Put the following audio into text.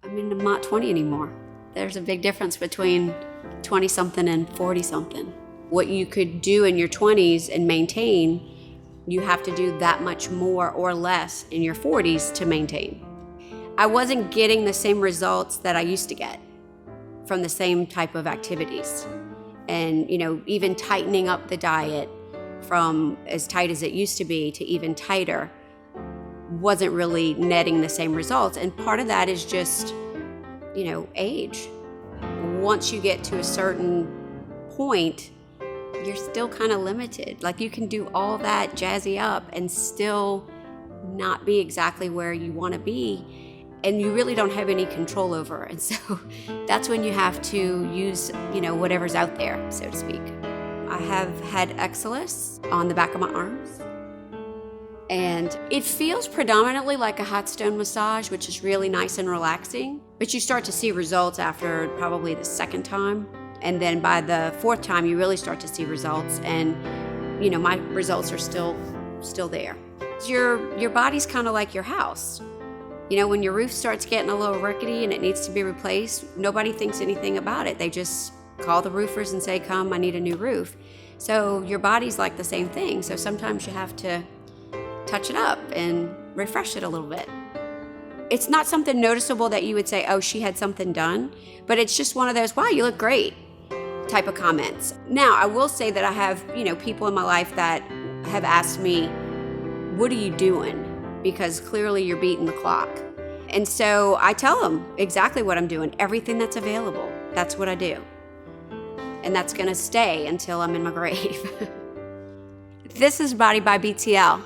I mean, I'm not 20 anymore. There's a big difference between 20-something and 40-something. What you could do in your 20s and maintain, you have to do that much more or less in your 40s to maintain. I wasn't getting the same results that I used to get from the same type of activities. And, even tightening up the diet from as tight as it used to be to even tighter wasn't really netting the same results. And part of that is just, age. Once you get to a certain point, you're still kind of limited. Like, you can do all that jazzy up and still not be exactly where you want to be, and you really don't have any control over. And so that's when you have to use, whatever's out there, so to speak. I have had Exilis on the back of my arms, and it feels predominantly like a hot stone massage, which is really nice and relaxing, but you start to see results after probably the second time. And then by the fourth time, you really start to see results. And, my results are still there. Your body's kind of like your house. When your roof starts getting a little rickety and it needs to be replaced, nobody thinks anything about it. They just call the roofers and say, come, I need a new roof. So your body's like the same thing. So sometimes you have to touch it up and refresh it a little bit. It's not something noticeable that you would say, oh, she had something done, but it's just one of those, wow, you look great type of comments. Now, I will say that I have, people in my life that have asked me, what are you doing? Because clearly you're beating the clock. And so I tell them exactly what I'm doing, everything that's available. That's what I do. And that's gonna stay until I'm in my grave. This is Body by BTL.